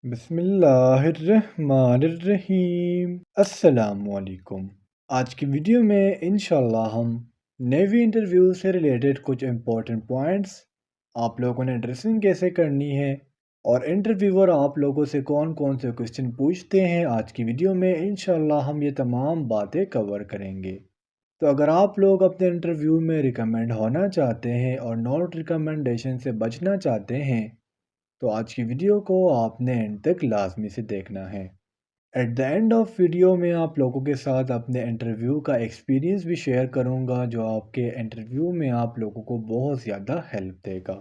بسم اللہ الرحمن الرحیم۔ السلام علیکم۔ آج کی ویڈیو میں انشاءاللہ ہم نیوی انٹرویو سے ریلیٹڈ کچھ امپورٹنٹ پوائنٹس، آپ لوگوں نے ڈریسنگ کیسے کرنی ہے اور انٹرویور آپ لوگوں سے کون کون سے کوسچن پوچھتے ہیں، آج کی ویڈیو میں انشاءاللہ ہم یہ تمام باتیں کور کریں گے۔ تو اگر آپ لوگ اپنے انٹرویو میں ریکمینڈ ہونا چاہتے ہیں اور نوٹ ریکمنڈیشن سے بچنا چاہتے ہیں تو آج کی ویڈیو کو آپ نے اینڈ تک لازمی سے دیکھنا ہے۔ At the end of video میں آپ لوگوں کے ساتھ اپنے انٹرویو کا ایکسپیرینس بھی شیئر کروں گا جو آپ کے انٹرویو میں آپ لوگوں کو بہت زیادہ ہیلپ دے گا۔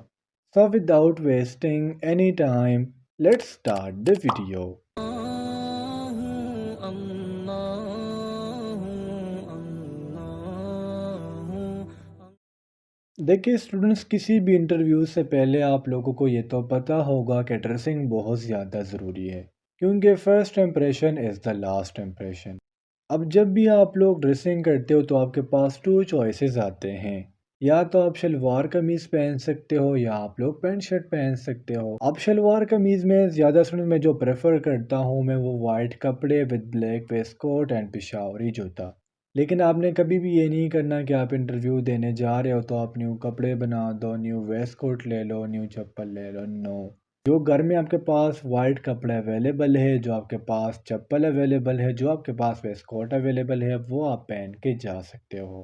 So without wasting any time let's start the video. دیکھیے اسٹوڈنٹس، کسی بھی انٹرویو سے پہلے آپ لوگوں کو یہ تو پتہ ہوگا کہ ڈریسنگ بہت زیادہ ضروری ہے، کیونکہ first impression is the last impression. اب جب بھی آپ لوگ ڈریسنگ کرتے ہو تو آپ کے پاس ٹو چوائسیز آتے ہیں، یا تو آپ شلوار قمیض پہن سکتے ہو یا آپ لوگ پینٹ شرٹ پہن سکتے ہو۔ اب شلوار قمیض میں زیادہ اسٹوڈنٹ میں جو پریفر کرتا ہوں میں وہ وائٹ کپڑے with black waistcoat and Peshawari جوتا۔ لیکن آپ نے کبھی بھی یہ نہیں کرنا کہ آپ انٹرویو دینے جا رہے ہو تو آپ نیو کپڑے بنا دو، نیو ویسٹ کوٹ لے لو، نیو چپل لے لو، نو۔ جو گھر میں آپ کے پاس وائٹ کپڑے اویلیبل ہے، جو آپ کے پاس چپل اویلیبل ہے، جو آپ کے پاس ویسٹ کوٹ اویلیبل ہے، وہ آپ پہن کے جا سکتے ہو۔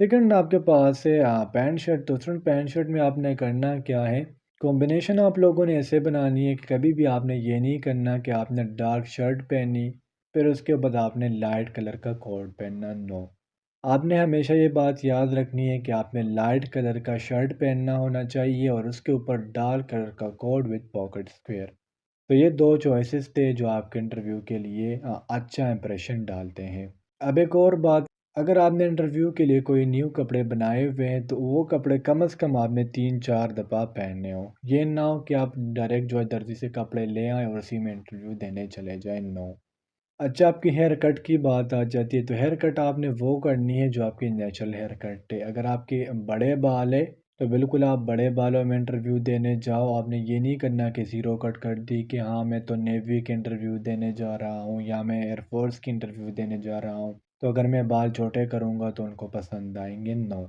سیکنڈ، آپ کے پاس ہے پینٹ شرٹ، تو پینٹ شرٹ میں آپ نے کرنا کیا ہے، کمبینیشن آپ لوگوں نے ایسے بنانی ہے کہ کبھی بھی آپ نے یہ نہیں کرنا کہ آپ نے ڈارک شرٹ پہنی پھر اس کے بعد آپ نے لائٹ کلر کا کوٹ پہننا، نو۔ آپ نے ہمیشہ یہ بات یاد رکھنی ہے کہ آپ نے لائٹ کلر کا شرٹ پہننا ہونا چاہیے اور اس کے اوپر ڈارک کلر کا کوٹ وتھ پاکٹ اسکوئر۔ تو یہ دو چوائسیز تھے جو آپ کے انٹرویو کے لیے اچھا امپریشن ڈالتے ہیں۔ اب ایک اور بات، اگر آپ نے انٹرویو کے لیے کوئی نیو کپڑے بنائے ہوئے ہیں تو وہ کپڑے کم از کم آپ نے 3-4 دفعہ پہننے ہو۔ یہ نہ ہو کہ آپ ڈائریکٹ جو ہے درزی سے کپڑے لے آئیں اور اسی میں انٹرویو دینے چلے جائیں، نو۔ اچھا، آپ کی ہیئر کٹ کی بات آ جاتی ہے تو ہیئر کٹ آپ نے وہ کرنی ہے جو آپ کی نیچرل ہیئر کٹ ہے۔ اگر آپ کے بڑے بال ہے تو بالکل آپ بڑے بالوں میں انٹرویو دینے جاؤ، آپ نے یہ نہیں کرنا کہ زیرو کٹ کر دی کہ ہاں میں تو نیوی کے انٹرویو دینے جا رہا ہوں یا میں ایئر فورس کی انٹرویو دینے جا رہا ہوں تو اگر میں بال چھوٹے کروں گا تو ان کو پسند آئیں گے، نو۔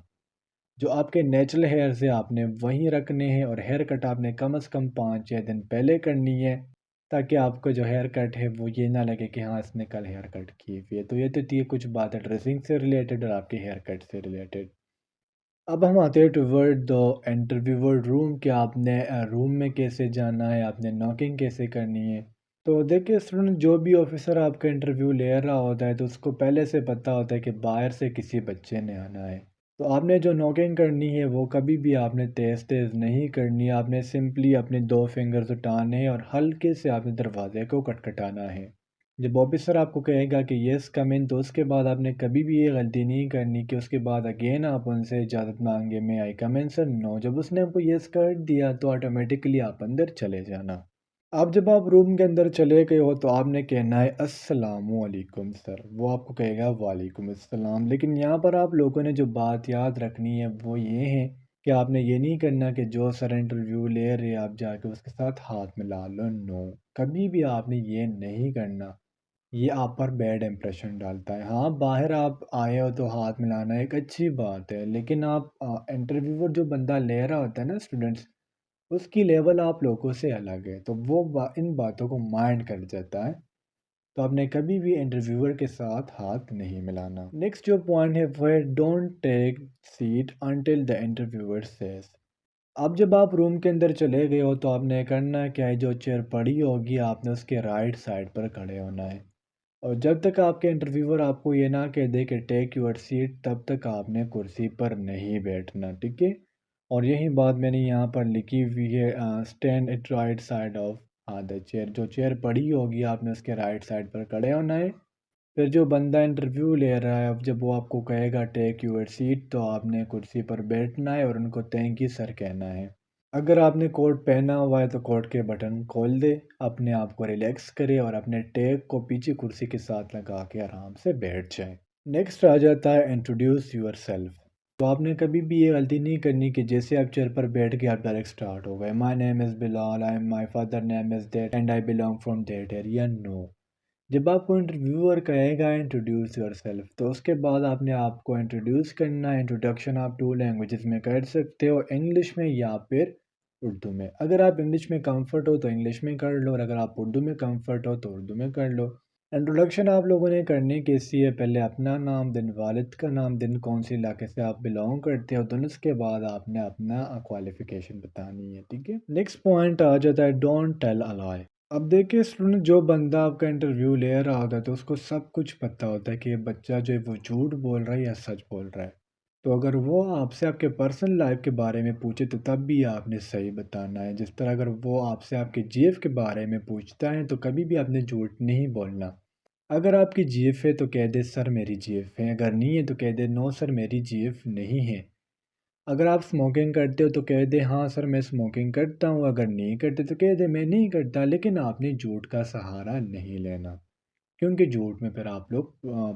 جو آپ کے نیچرل ہیئر سے آپ نے وہیں رکھنے ہیں اور ہیئر کٹ آپ نے کم از کم 5-6 دن پہلے کرنی ہے تاکہ آپ کا جو ہیئر کٹ ہے وہ یہ نہ لگے کہ ہاں اس نے کل ہیئر کٹ کی ہوئی ہے۔ تو یہ تو تھی کچھ باتیں ڈریسنگ سے ریلیٹڈ اور آپ کے ہیئر کٹ سے ریلیٹڈ۔ اب ہم آتے ہیں ٹورڈ دو انٹرویور روم کہ آپ نے روم میں کیسے جانا ہے، آپ نے ناکنگ کیسے کرنی ہے۔ تو دیکھیے اسٹوڈنٹ، جو بھی آفیسر آپ کا انٹرویو لے رہا ہوتا ہے تو اس کو پہلے سے پتہ ہوتا ہے کہ باہر سے کسی بچے نے آنا ہے، تو آپ نے جو ناکنگ کرنی ہے وہ کبھی بھی آپ نے تیز تیز نہیں کرنی، آپ نے سمپلی اپنے 2 فنگرز اٹھانے ہیں اور ہلکے سے آپ نے دروازے کو کٹکھٹانا ہے۔ جب آفیسر آپ کو کہے گا کہ یس کم ان تو اس کے بعد آپ نے کبھی بھی یہ غلطی نہیں کرنی کہ اس کے بعد اگین آپ ان سے اجازت مانگے، میں آئی کم ان سر، نو۔ جب اس نے آپ کو یس کر دیا تو آٹومیٹکلی آپ اندر چلے جانا۔ اب جب آپ روم کے اندر چلے گئے ہو تو آپ نے کہنا ہے السلام علیکم سر، وہ آپ کو کہے گا وعلیکم السلام۔ لیکن یہاں پر آپ لوگوں نے جو بات یاد رکھنی ہے وہ یہ ہے کہ آپ نے یہ نہیں کرنا کہ جو سر انٹرویو لے رہے آپ جا کے اس کے ساتھ ہاتھ ملا لو، نو۔ کبھی بھی آپ نے یہ نہیں کرنا، یہ آپ پر بیڈ امپریشن ڈالتا ہے۔ ہاں باہر آپ آئے ہو تو ہاتھ ملانا ایک اچھی بات ہے، لیکن آپ انٹرویور جو بندہ لے رہا ہوتا ہے نا اسٹوڈنٹس، اس کی لیول آپ لوگوں سے الگ ہے تو وہ ان باتوں کو مائنڈ کر جاتا ہے، تو آپ نے کبھی بھی انٹرویور کے ساتھ ہاتھ نہیں ملانا۔ نیکسٹ جو پوائنٹ ہے وہ ہے don't take seat until the interviewer says. اب جب آپ روم کے اندر چلے گئے ہو تو آپ نے کرنا کیا ہے، جو چیئر پڑی ہوگی آپ نے اس کے رائٹ سائڈ پر کھڑے ہونا ہے، اور جب تک آپ کے انٹرویور آپ کو یہ نہ کہہ دے کہ ٹیک یور سیٹ تب تک آپ نے کرسی پر نہیں بیٹھنا، ٹھیک ہے۔ اور یہی بات میں نے یہاں پر لکھی ہوئی ہے، stand at right side of the chair. جو چیئر پڑی ہوگی آپ نے اس کے رائٹ سائڈ پر کھڑے ہونا ہے۔ پھر جو بندہ انٹرویو لے رہا ہے اب جب وہ آپ کو کہے گا ٹیک یور سیٹ تو آپ نے کرسی پر بیٹھنا ہے اور ان کو تھینک یو سر کہنا ہے۔ اگر آپ نے کوٹ پہنا ہوا ہے تو کوٹ کے بٹن کھول دے، اپنے آپ کو ریلیکس کرے اور اپنے ٹیک کو پیچھے کرسی کے ساتھ لگا کے آرام سے بیٹھ جائے۔ نیکسٹ آ جاتا ہے انٹروڈیوس یور سیلف۔ تو آپ نے کبھی بھی یہ غلطی نہیں کرنی کہ جیسے آپ چیئر پر بیٹھ کے آپ ڈائریکٹ سٹارٹ ہو گئے my name is Bilal my father name is that and I belong from that area no. جب آپ کو انٹرویور کہے گا انٹروڈیوس یور سیلف تو اس کے بعد آپ نے آپ کو انٹروڈیوس کرنا ہے۔ انٹروڈکشن آپ 2 لینگویجز میں کر سکتے ہو، انگلش میں یا پھر اردو میں۔ اگر آپ انگلش میں کمفرٹ ہو تو انگلش میں کر لو، اور اگر آپ اردو میں کمفرٹ ہو تو اردو میں کر لو۔ انٹروڈکشن آپ لوگوں نے کرنے کیسی ہے، پہلے اپنا نام، دن والد کا نام، دن کون سی علاقے سے آپ بلانگ کرتے ہو، دن اس کے بعد آپ نے اپنا کوالیفیکیشن بتانی ہے، ٹھیک ہے۔ نیکسٹ پوائنٹ آ جاتا ہے ڈونٹ ٹیل اے لائی۔ اب دیکھیں اسٹوڈنٹ، جو بندہ آپ کا انٹرویو لے رہا ہوتا ہے تو اس کو سب کچھ پتہ ہوتا ہے کہ یہ بچہ جو ہے وہ جھوٹ بول رہا ہے یا سچ بول رہا ہے۔ تو اگر وہ آپ سے آپ کے پرسنل لائف کے بارے میں پوچھے تو تب بھی آپ نے صحیح بتانا ہے۔ جس طرح اگر وہ آپ سے آپ کے جی ایف کے بارے میں پوچھتا ہے تو کبھی بھی آپ نے جھوٹ نہیں بولنا۔ اگر آپ کی جی ایف ہے تو کہہ دے سر میری جی ایف ہے، اگر نہیں ہے تو کہہ دے نو سر میری جی ایف نہیں ہے۔ اگر آپ اسموکنگ کرتے ہو تو کہہ دے ہاں سر میں اسموکنگ کرتا ہوں، اگر نہیں کرتے تو کہہ دے میں نہیں کرتا، لیکن آپ نے جھوٹ کا سہارا نہیں لینا، کیونکہ جھوٹ میں پھر آپ لوگ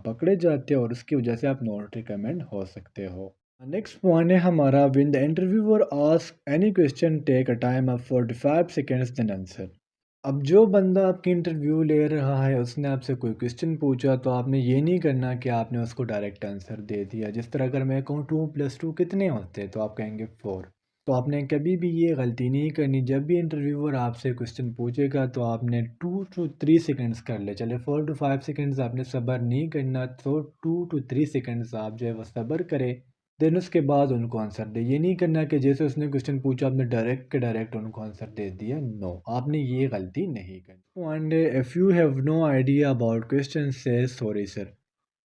پکڑے جاتے ہو اور اس کی وجہ سے آپ ناٹ ریکمینڈ ہو سکتے ہو۔ نیکسٹ پوائنٹ ہے ہمارا when the interviewer asks any question take a time of 45 seconds then answer۔ اب جو بندہ آپ کی انٹرویو لے رہا ہے اس نے آپ سے کوئی کوشچن پوچھا تو آپ نے یہ نہیں کرنا کہ آپ نے اس کو ڈائریکٹ آنسر دے دیا۔ جس طرح اگر میں کہوں 2+2 کتنے ہوتے تو آپ کہیں گے 4۔ تو آپ نے کبھی بھی یہ غلطی نہیں کرنی، جب بھی انٹرویور آپ سے کوشچن پوچھے گا تو آپ نے 2 to 3 سیکنڈز کر لے، چلے 4 to 5 سیکنڈز آپ نے صبر نہیں کرنا، تو 2 to 3 سیکنڈز آپ جو ہے وہ صبر کرے، دین اس کے بعد ان کو آنسر دے۔ یہ نہیں کرنا کہ جیسے اس نے کوشچن پوچھا آپ نے ڈائریکٹ کے ڈائریکٹ ان کو آنسر دے دیا، نو، آپ نے یہ غلطی نہیں کرنی۔ پوائنٹ ہے if you have no idea about question say sorry sir۔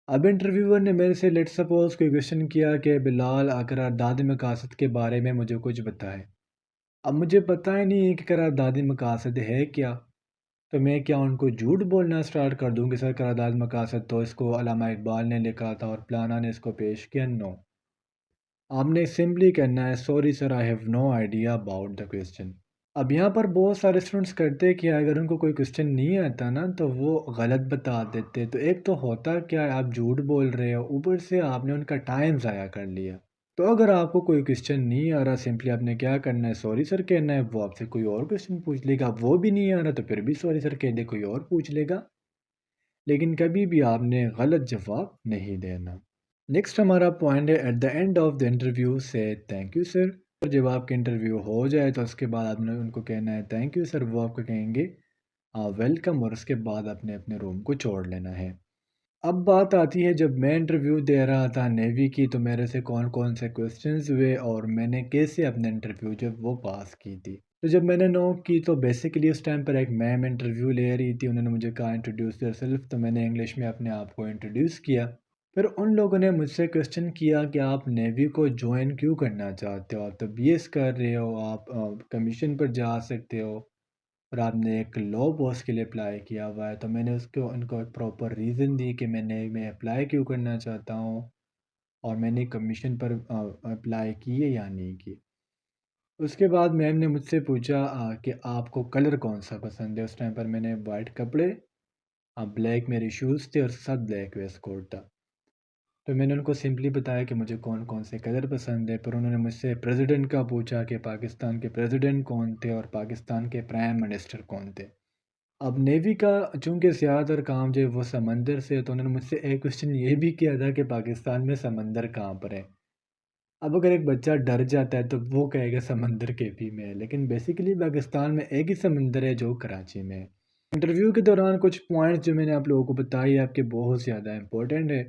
اب انٹرویور نے میرے سے لیٹ سپوز کوئی کوشچن کیا کہ بلال قرارداد مقاصد کے بارے میں مجھے کچھ بتائے۔ اب مجھے پتہ ہی نہیں ہے کہ قرارداد مقاصد ہے کیا، تو میں کیا ان کو جھوٹ بولنا سٹارٹ کر دوں کہ سر قرارداد مقاصد تو اس کو علامہ اقبال نے لکھا تھا اور پلانا نے اس کو پیش کیا، نو۔ آپ نے سمپلی کہنا ہے sorry sir I have no idea about the question. اب یہاں پر بہت سارے اسٹوڈنٹس کرتے کیا ہے، اگر ان کو کوئی کویسچن نہیں آتا نا تو وہ غلط بتا دیتے، تو ایک تو ہوتا کیا ہے آپ جھوٹ بول رہے ہو، اوپر سے آپ نے ان کا ٹائم ضائع کر لیا۔ تو اگر آپ کو کوئی کویسچن نہیں آ رہا سمپلی آپ نے کیا کرنا ہے سوری سر کہنا ہے، وہ آپ سے کوئی اور کویسچن پوچھ لے گا، وہ بھی نہیں آ رہا تو پھر بھی سوری سر کہہ دے، کوئی اور پوچھ لے گا، لیکن کبھی بھی آپ نے غلط جواب نہیں دینا۔ نیکسٹ ہمارا پوائنٹ ہے at the end of the interview سے تھینک یو سر۔ جب آپ کا انٹرویو ہو جائے تو اس کے بعد آپ نے ان کو کہنا ہے تھینک یو سر، وہ آپ کو کہیں گے ویلکم، اور اس کے بعد آپ نے اپنے روم کو چھوڑ لینا ہے۔ اب بات آتی ہے جب میں انٹرویو دے رہا تھا نیوی کی تو میرے سے کون کون سے کویسچنز ہوئے اور میں نے کیسے اپنے انٹرویو جب وہ پاس کی تھی۔ تو جب میں نے نو کی تو بیسیکلی اس ٹائم پر ایک میم انٹرویو لے رہی تھی، انہوں نے مجھے کہا انٹروڈیوس یور سیلف، تو میں نے انگلش میں اپنے آپ کو انٹروڈیوس کیا۔ پھر ان لوگوں نے مجھ سے کویسچن کیا کہ آپ نیوی کو جوائن کیوں کرنا چاہتے ہو، آپ تو بی ایس کر رہے ہو، آپ کمیشن پر جا سکتے ہو، اور آپ نے ایک لو پوسٹ کے لیے اپلائی کیا ہوا ہے۔ تو میں نے ان کو ایک پراپر ریزن دی کہ میں نیوی میں اپلائی کیوں کرنا چاہتا ہوں اور میں نے کمیشن پر اپلائی کی ہے یا نہیں کی۔ اس کے بعد میم نے مجھ سے پوچھا کہ آپ کو کلر کون سا پسند ہے۔ اس ٹائم پر میں نے وائٹ کپڑے، بلیک میرے شوز تھے اور ساتھ بلیک ویسٹ کوٹ تھا، تو میں نے ان کو سمپلی بتایا کہ مجھے کون کون سے کلر پسند ہے۔ پھر انہوں نے مجھ سے پریزیڈنٹ کا پوچھا کہ پاکستان کے پریزیڈنٹ کون تھے اور پاکستان کے پرائم منسٹر کون تھے۔ اب نیوی کا چونکہ زیادہ تر کام جو ہے وہ سمندر سے، تو انہوں نے مجھ سے ایک کوشچن یہ بھی کیا تھا کہ پاکستان میں سمندر کہاں پر ہے۔ اب اگر ایک بچہ ڈر جاتا ہے تو وہ کہے گا سمندر کے پی میں ہے، لیکن بیسیکلی پاکستان میں ایک ہی سمندر ہے جو کراچی میں ہے۔ انٹرویو کے دوران کچھ پوائنٹس جو میں نے آپ لوگوں کو بتائی آپ کے بہت زیادہ امپورٹنٹ ہے،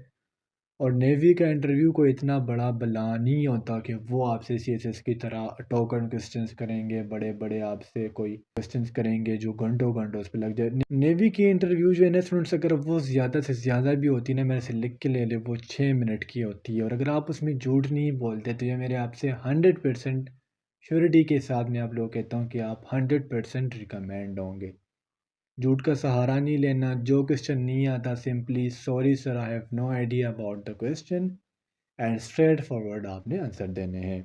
اور نیوی کا انٹرویو کو اتنا بڑا بلا نہیں ہوتا کہ وہ آپ سے سی ایس ایس کی طرح ٹوکن کوسچنس کریں گے، بڑے بڑے آپ سے کوئی کوسچنس کریں گے جو گھنٹوں گھنٹوں اس پہ لگ جائے۔ نیوی کی انٹرویو جو ہے نا اسٹوڈنٹس، اگر وہ زیادہ سے زیادہ بھی ہوتی ہے نا، میرے سے لکھ کے لے لے، وہ 6 منٹ کی ہوتی ہے، اور اگر آپ اس میں جھوٹ نہیں بولتے تو یہ میرے آپ سے 100% شیورٹی کے ساتھ میں آپ لوگ کہتا ہوں کہ آپ 100% ریکمینڈ ہوں گے۔ جھوٹ کا سہارا نہیں لینا، جو کویسچن نہیں آتا simply sorry sir I have no idea about the question, and straight forward آپ نے آنسر دینے ہیں۔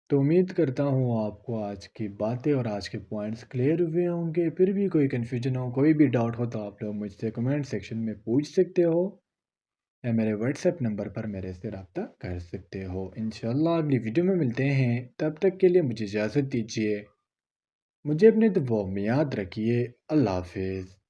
تو امید کرتا ہوں آپ کو آج کی باتیں اور آج کے پوائنٹس کلیئر ہوئے ہوں گے۔ پھر بھی کوئی کنفیوژن ہو، کوئی بھی ڈاؤٹ ہو تو آپ لوگ مجھ سے کمنٹ سیکشن میں پوچھ سکتے ہو۔ یا میرے واٹس ایپ نمبر پر میرے سے رابطہ کر سکتے ہو۔ انشاءاللہ اگلی ویڈیو میں ملتے ہیں، تب تک کے لیے مجھے اجازت دیجیے، مجھے اپنے دعاؤں میں یاد رکھیے۔ اللہ حافظ۔